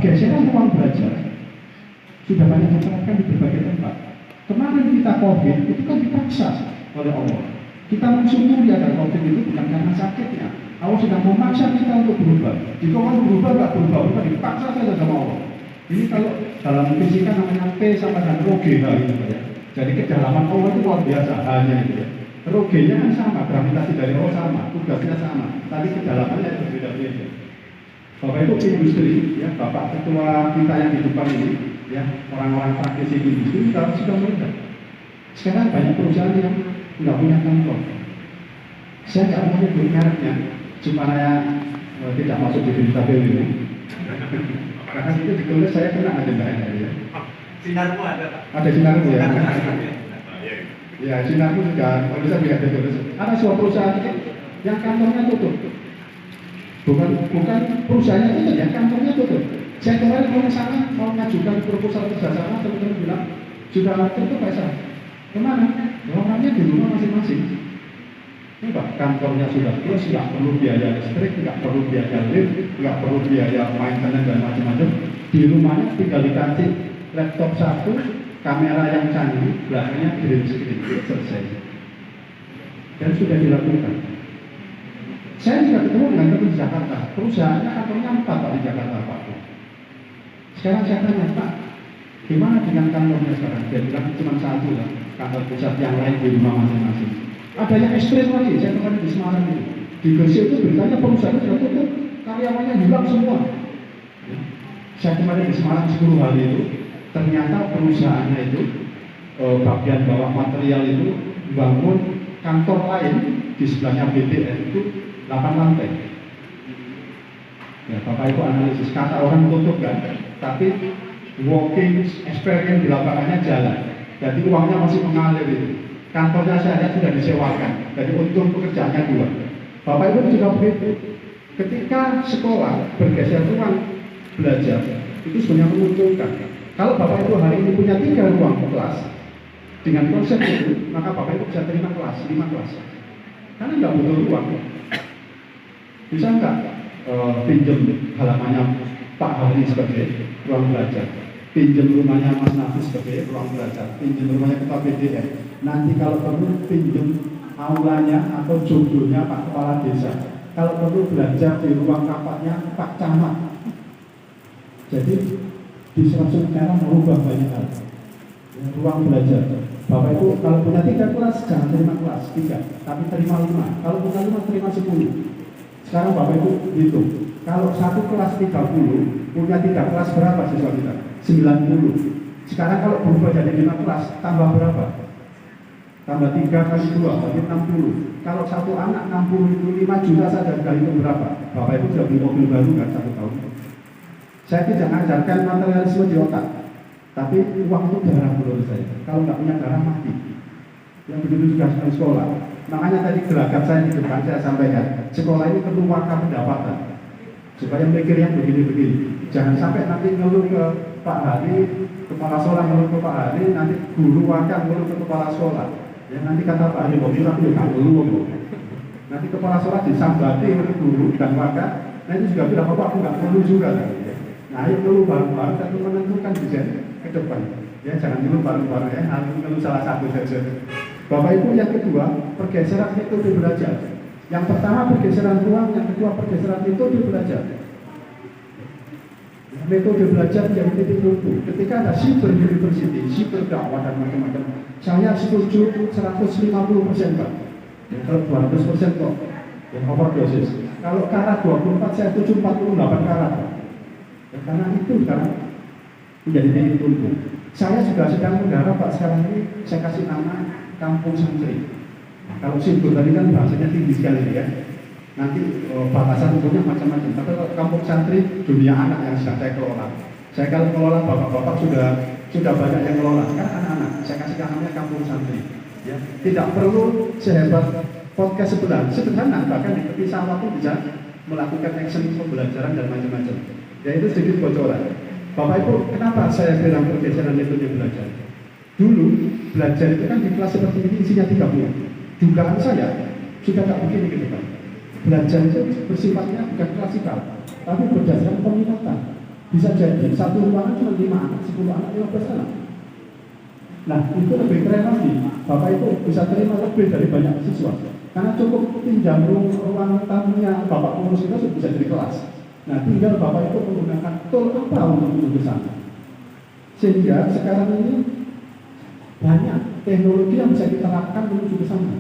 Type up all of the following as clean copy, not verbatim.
pergeseran ruang belajar sudah banyak diterapkan di berbagai tempat. Kemarin kita COVID itu kan dipaksa oleh Allah. Kita mensyukuri agar COVID itu bukan karena sakitnya. Allah sudah memaksa kita untuk berubah. Jika orang berubah nggak berubah, dipaksa saja sama Allah. Ini kalau dalam fisika namanya P sama dengan rho G gitu ya. Jadi kedalaman Allah itu luar biasa hanya itu ya. Rho G-nya kan sama, gravitasi dari Allah sama, tugasnya sama, tapi kedalamannya itu berbeda-beda. Bapak Ibu industri, ya Bapak Ketua kita yang di depan ini, ya orang-orang praktisi industri sudah melihat. Sekarang banyak perusahaan yang nggak punya kantor. Saya nggak mau nyebut mereknya supaya tidak masuk di berita ini. Karena itu ditulis saya kena ada mbaknya ya. Sinarmu ada Pak? Ada sinarmu ya. Ya sinarmu juga bisa lihat ditulis. Ada sebuah perusahaan yang kantornya tutup. Bukan perusahaannya itu ya, kantornya tutup. Saya kemarin mau sana mau mengajukan proposal kerjasama, teman-teman bilang sudah tutup Pak Sa. Kemana? Orangnya di rumah masing-masing. Enggak, kantornya sudah close, nggak perlu biaya listrik, nggak perlu biaya lift, nggak perlu biaya maintenance dan macam-macam. Di rumahnya tinggal dikasih laptop satu, kamera yang canggih, belakangnya green screen, selesai. Dan sudah dilakukan. Saya juga ketemu dengan teman di Jakarta, perusahaannya kantornya 4 Pak di Jakarta Pak. Sekarang saya tanya Pak, gimana dengan kantornya sekarang? Dia bilang cuma satu lah, kantor pusat, yang lain di rumah masing-masing. Ada yang ekstrim lagi, saya kemarin di Semarang itu. Di Gresik itu beritanya perusahaan sudah tutup, karyawannya hilang semua. Saya kemarin di Semarang 10 hari itu, ternyata perusahaannya itu, bagian bawah material itu, bangun kantor lain di sebelahnya BTN itu 8 lantai. Ya, Bapak Ibu analisis, kata orang tutup kan, tapi working experience di lapangannya jalan. Jadi uangnya masih mengalir itu. Kantornya saya sudah disewakan, jadi untung pekerjaannya 2. Bapak Ibu juga begitu. Ketika sekolah bergeser ruang belajar, itu sebenarnya menguntungkan. Kalau Bapak Ibu hari ini punya 3 ruang kelas, dengan konsep itu, maka Bapak Ibu bisa terima kelas, 5 kelas. Karena nggak butuh ruang. Bisa nggak pinjam halamannya Pak Hari sebagai ruang belajar? Pinjam rumahnya Mas Nafi sebagai ruang belajar, pinjam rumahnya Ketua PDN. Nanti kalau perlu pinjam aulanya atau jodohnya Pak Kepala Desa. Kalau perlu belajar di ruang rapatnya Pak Camat. Jadi di Sulawesi Tenggara merubah banyak hal. Ruang belajar. Bapak Ibu kalau punya 3 kelas jangan terima kelas 3, tapi terima 5. Kalau punya 5 terima 10. Sekarang Bapak Ibu hitung. Kalau 1 kelas 30, punya 3 kelas berapa siswa kita? 90. Sekarang kalau berubah jadi 5 kelas, tambah berapa? Tambah 3 kali 2, berarti 60. Kalau 1 anak 60 itu 5 juta saja, kali itu berapa? Bapak Ibu sudah beli mobil baru kan 1 tahun. Saya tidak mengajarkan materialisme di otak, tapi uang itu darah menurut saya. Kalau nggak punya darah mati. Yang begitu juga sekolah. Makanya tadi gelagat saya di depan saya sampaikan, sekolah ini perlu warga pendapatan. Supaya mikir yang begini-begini. Jangan sampai nanti ngeluh ke Pak Hari, kepala sekolah ngeluh ke Pak Hari, nanti guru wakil ngeluh ke kepala sekolah. Ya nanti kata Pak Hari, Bobi Rapi nggak ngeluh. Nanti kepala sekolah disambati oleh guru dan wakil, nanti juga bilang Bapak aku nggak ngeluh juga. Nah ayo ngeluh bareng-bareng dan menentukan desain ke depan. Ya jangan ngeluh bareng-bareng ya, harus ngeluh salah satu saja. Bapak Ibu yang kedua, pergeseran metode belajar. Yang pertama pergeseran ruang, yang kedua pergeseran metode belajar. Metode belajar yang titik tumpu. Ketika ada cyber university, cyber dakwah dan macam-macam, saya setuju 150% Pak. Ya, kalau 200% kok yang overdosis. Kalau karat 24 saya setuju 48 karat. Ya, karena itu sekarang menjadi titik tumpu. Saya juga sedang menggarap Pak sekarang ini, saya kasih nama Kampung Santri. Nah, kalau simbol tadi kan bahasanya tinggi sekali ya. Nanti batasan umurnya macam-macam. Tapi kalau Kampung Santri dunia anak yang sedang saya kelola. Saya kalau kelola bapak-bapak sudah banyak yang kelola. Sekarang anak-anak saya kasih namanya Kampung Santri. Ya, tidak perlu sehebat podcast sebelah. Sederhana bahkan di tepi sawah pun bisa melakukan action pembelajaran dan macam-macam. Ya itu sedikit bocoran. Bapak Ibu, kenapa saya bilang pergeseran metode belajar? Dulu belajar itu kan di kelas seperti ini isinya 30. Dugaan saya sudah tak begini ke depan. Belajar itu bersifatnya bukan klasikal, tapi berdasarkan peminatan. Bisa jadi satu ruangan cuma 5 anak, 10 anak, 15 anak. Nah, itu lebih keren lagi. Bapak itu bisa terima lebih dari banyak siswa. Karena cukup pinjam ruang tamunya Bapak pengurus kita sudah bisa jadi kelas. Nah, tinggal Bapak itu menggunakan tool apa untuk menuju ke sana. Sehingga sekarang ini banyak teknologi yang bisa kita terapkan menuju ke sana.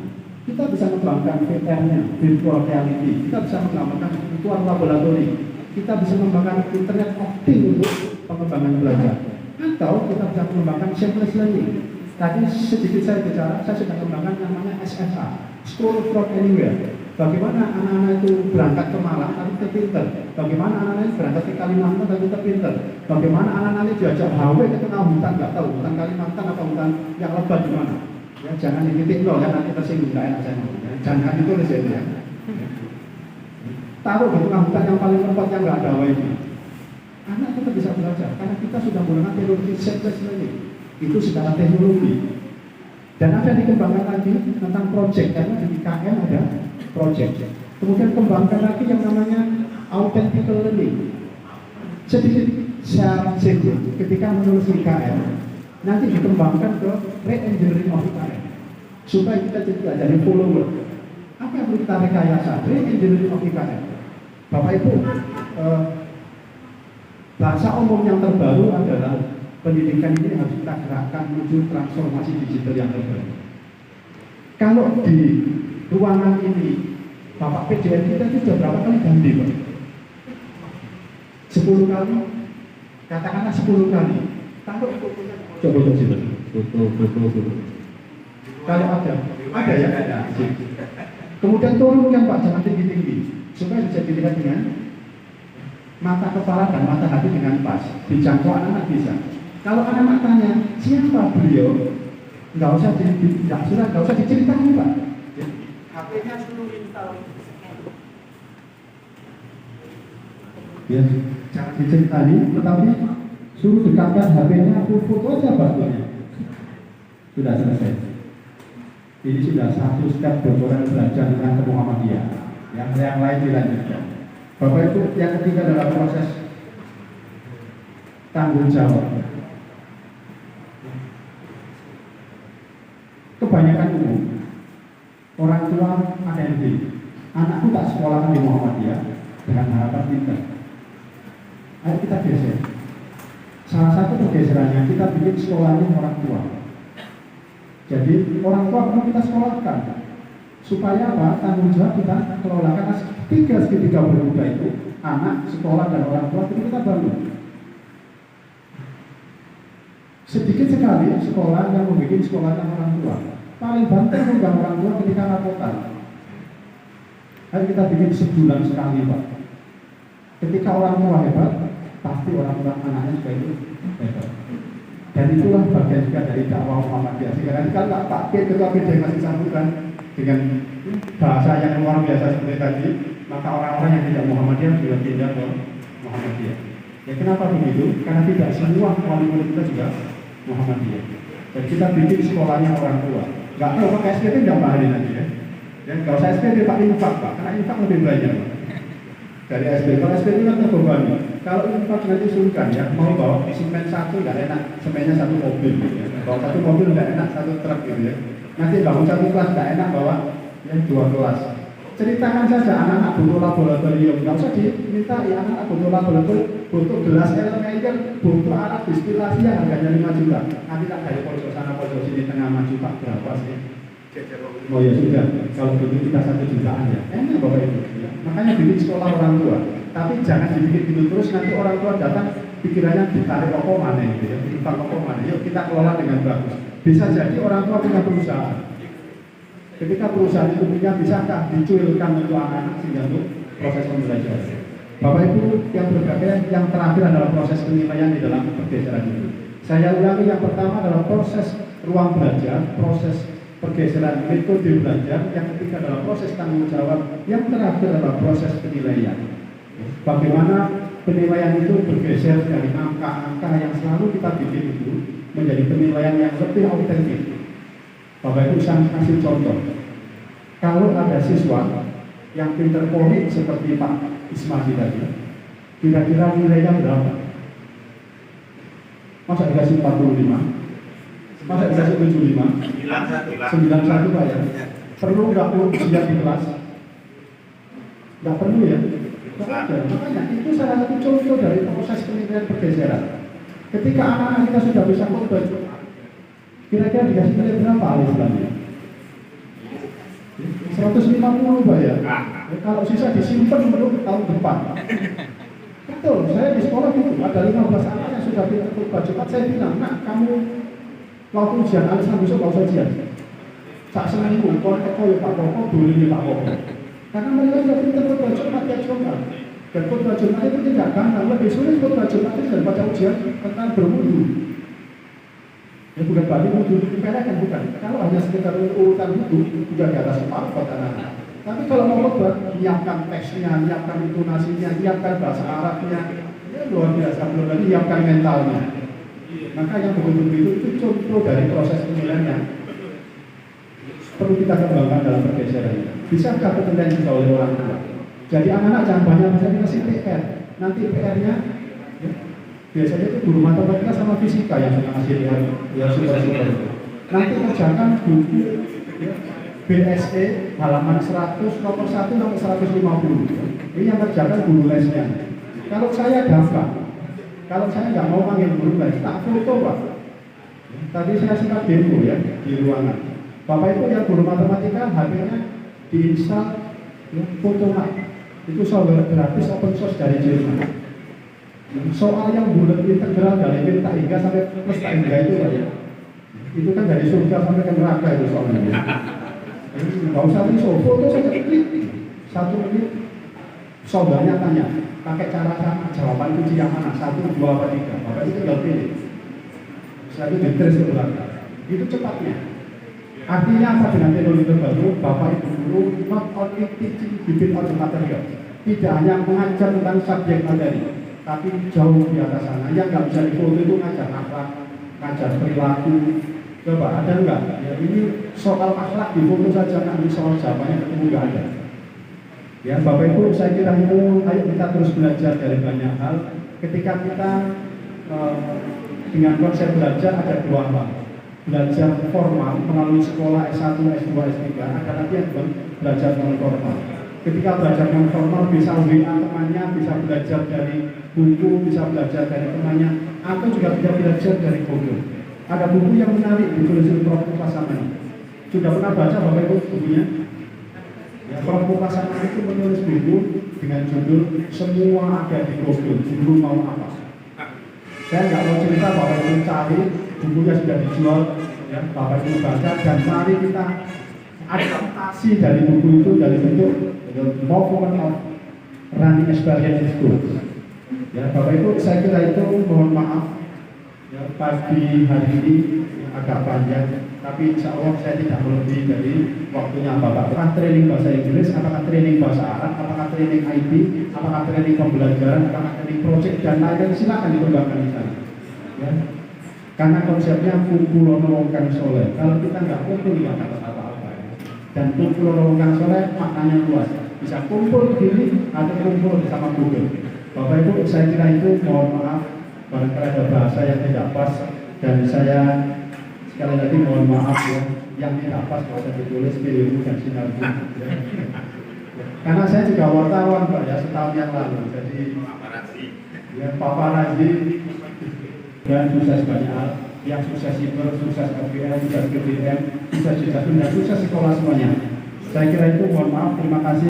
Kita bisa mengembangkan VR-nya, virtual reality. Kita bisa mengembangkan virtual laboratorium. Kita bisa mengembangkan internet of things untuk pengembangan belajar. Atau kita bisa mengembangkan seamless learning. Tadi sedikit saya bicara, saya sudah mengembangkan namanya SFA, School from Anywhere. Bagaimana anak-anak itu berangkat ke Malang tapi terpinter. Bagaimana anak-anak itu berangkat ke Kalimantan tapi terpinter. Bagaimana anak-anak itu diajak HW ke tengah hutan, nggak tahu hutan Kalimantan atau hutan yang lebat di mana. Ya, jangan di titik nol ya, nanti tersinggung, nggak enak saya ngomong. Ya. Jangan ditulis ya. Taruh di tengah hutan yang paling lebat yang nggak ada HW-nya. Anak tetap bisa belajar karena kita sudah menggunakan teknologi seamless learning. Itu secara teknologi. Dan ada dikembangkan lagi tentang project, karena di IKM ada project. Kemudian kembangkan lagi yang namanya authentic learning. Sedikit saya singgung ketika menulis IKM, nanti dikembangkan ke re-engineering of IKM supaya kita jadi follower. Apa yang perlu kita rekayasa? Re-engineering of IKM. Bapak Ibu, bahasa umum yang terbaru adalah pendidikan ini harus kita gerakkan menuju transformasi digital yang terbaru. Kalau di ruangan ini, Bapak PJN kita itu sudah berapa kali ganti, Pak? 10 kali? Katakanlah 10 kali. Taruh coba sini. Foto. Kalau ada ya ada. Kemudian turunkan Pak, jangan tinggi-tinggi, supaya bisa dilihat dengan mata kepala dan mata hati dengan pas, dijangkau anak-anak bisa. Kalau anak-anak tanya siapa beliau, nggak usah diceritakan Pak. HP-nya suruh install. Ya, jangan diceritain, tetapi suruh dekatkan HP-nya, foto aja Pak. Sudah selesai. Ini sudah satu step bocoran belajar dengan Muhammadiyah. Yang lain dilanjutkan. Bapak Ibu, yang ketiga adalah proses tanggung jawab. Kebanyakan umum orang tua ada yang begini, anakku tak sekolahkan di Muhammadiyah dengan harapan pintar. Ayo kita geser. Salah satu pergeserannya kita bikin sekolahnya orang tua. Jadi orang tua perlu kita sekolahkan supaya apa? Tanggung jawab kita kelolakan tiga segitiga bermuda itu, anak, sekolah dan orang tua itu kita bangun. Sedikit sekali sekolah yang membuat sekolahnya orang tua. Paling banter undang orang tua ketika rapotan. Ayo kita bikin sebulan sekali Pak. Ketika orang tua hebat, pasti orang-orang anaknya juga itu hebat. Dan itulah bagian juga dari dakwah Muhammadiyah. Sekarang kan Pak Ketua PJ masih sambungkan dengan bahasa yang luar biasa seperti tadi, maka orang-orang yang tidak Muhammadiyah juga pindah ke Muhammadiyah. Ya kenapa begitu? Karena tidak semua wali-wali kita juga Muhammadiyah. Dan kita bikin sekolahnya orang tua. Nggak tahu pakai SPP nggak bahalin lagi ya. Dan kalau saya SPP Pak infak Pak, karena infak lebih banyak Pak. Dari SPP, kalau SPP kan terbebani. Kalau infak nanti sungkan ya, mau bawa semen satu nggak enak, semennya satu mobil gitu ya. Bawa satu mobil nggak enak, satu truk gitu ya. Nanti bangun satu kelas nggak enak bawa yang 2 kelas. Ceritakan saja anak-anak butuh laboratorium, nggak usah diminta ya anak-anak butuh laboratorium, butuh gelas elemen, butuh alat distilasi yang harganya 5 juta. Nanti tak dari pojok sana pojok sini tengah maju Pak berapa sih? Oh ya sudah, kalau begitu kita 1 jutaan ya. Enak Bapak Ibu. Ya. Makanya bikin sekolah orang tua. Tapi jangan dibikin gitu terus, nanti orang tua datang pikirannya ditarik opo mana gitu ya, infak opo mana. Yuk kita kelola dengan bagus. Bisa jadi orang tua punya perusahaan. Ketika perusahaan itu punya, bisakah dicuilkan untuk anak-anak sehingga untuk proses pembelajaran. Bapak Ibu yang berbagai, yang terakhir adalah proses penilaian di dalam pergeseran itu. Saya ulangi, yang pertama adalah proses ruang belajar, proses pergeseran metode belajar, yang ketiga adalah proses tanggung jawab, yang terakhir adalah proses penilaian. Bagaimana penilaian itu bergeser dari angka-angka yang selalu kita bikin itu menjadi penilaian yang lebih autentik. Bapak Ibu saya kasih contoh. Kalau ada siswa yang pinter politik seperti Pak Ismail tadi, kira-kira nilainya berapa? Masa dikasih 45? Masa dikasih 75? 91 Pak ya? Perlu nggak ujian di kelas? Nggak perlu ya? Nggak ada. Makanya itu salah satu contoh dari proses penilaian pergeseran. Ketika anak-anak kita sudah bisa khotbah Jumat, kira-kira dikasih nilai berapa alif lamnya? 150 Pak ya? Kalau sisa disimpan untuk tahun depan. Betul, saya di sekolah itu ada 15 anak yang sudah pintar khotbah Jumat. Saya bilang, nak kamu waktu ujian alisan besok gak usah ujian. Sak seminggu, kon teko ya Pak Koko, dulu Pak Koko. Karena mereka sudah pintar khotbah Jumat tiap Jumat. Dan khotbah Jumat itu tidak gampang, lebih sulit khotbah Jumat itu daripada ujian tentang berwudu. Ya bukan berarti wudu dipelekan, bukan. Kalau hanya sekitar urutan wudu, sudah di atas kepala buat anak-anak. Tapi kalau mau khotbah, nyiapkan teksnya, nyiapkan intonasinya, nyiapkan bahasa Arabnya, ya luar biasa, belum lagi nyiapkan mentalnya. Maka yang begitu itu contoh dari proses penilaian perlu kita kembangkan dalam pergeseran ini. Bisakah penilaian juga oleh orang tua? Jadi anak-anak jangan banyak misalnya kasih PR. Nanti PR-nya ya, biasanya itu guru matematika sama fisika yang suka ngasih PR, ya super-super. Nanti kerjakan buku ya, BSE halaman 100 nomor 1 sampai 150. Ini yang kerjakan guru lesnya. Kalau saya gampang. Kalau saya nggak mau panggil guru les, tak foto Pak. Tadi saya sempat demo ya di ruangan. Bapak itu yang guru matematika, HP-nya diinstal ya, Photomat. Itu software gratis open source dari Jerman. Soal yang bulat integral dari min tak hingga sampai plus tak hingga itu Pak ya. Itu kan dari surga sampai ke neraka itu soalnya. Nggak usah risau, foto saja klik 1 menit. Soalnya tanya, pakai cara sama, jawaban kunci yang mana? 1, 2, 3. Bapak itu tinggal pilih. Setelah itu ditulis ke belakang. Itu cepatnya. Artinya apa dengan teknologi terbaru? Bapak Ibu guru not only teaching bibit on the material. Tidak hanya mengajar tentang subjek materi, tapi jauh di atas sana. Yang nggak bisa difoto itu ngajar akhlak, ngajar perilaku. Coba ada nggak? Ya ini soal akhlak difoto saja, nanti soal jawabannya ketemu nggak ada. Ya Bapak Ibu, saya kira itu ayo kita terus belajar dari banyak hal. Ketika kita dengan konsep belajar ada dua hal. Belajar formal melalui sekolah S1, S2, S3, ada lagi yang belajar non formal. Ketika belajar non formal bisa WA temannya, bisa belajar dari buku, bisa belajar dari temannya, atau juga bisa belajar dari buku. Ada buku yang menarik ditulis oleh Prof. Mukasaman. Sudah pernah baca Bapak Ibu bukunya? Ya, Prof. Mukasaman itu menulis buku dengan judul Semua Ada di Google, judul mau apa? Saya nggak mau cerita, Bapak Ibu cari, bukunya sudah dijual, ya, Bapak Ibu baca, dan mari kita adaptasi dari buku itu dari bentuk the movement of running experience in school. Ya, Bapak Ibu, saya kira itu mohon maaf, ya, pagi hari ini agak panjang, tapi insya Allah saya tidak melebihi dari waktunya Bapak. Apakah training bahasa Inggris, apakah training bahasa Arab, apakah training IT, apakah training pembelajaran, apakah training project, dan lain-lain, silakan dikembangkan di sana. Ya. Karena konsepnya kumpul wong kang soleh. Kalau kita nggak kumpul nggak dapat apa-apa. Dan kumpul wong kang soleh maknanya luas. Bisa kumpul diri atau kumpul bersama Google. Bapak Ibu, saya kira itu mohon maaf barangkali ada bahasa yang tidak pas, dan saya sekali lagi mohon maaf ya, yang tidak pas bahasa ditulis Pilihmu dan Sinarmu ya. Karena saya juga wartawan Pak ya, setahun yang lalu, jadi ya paparazi dan sukses banyak hal, yang sukses siber, sukses KPR, sukses PDM, sukses jasa dan sukses sekolah semuanya. Saya kira itu mohon maaf, terima kasih.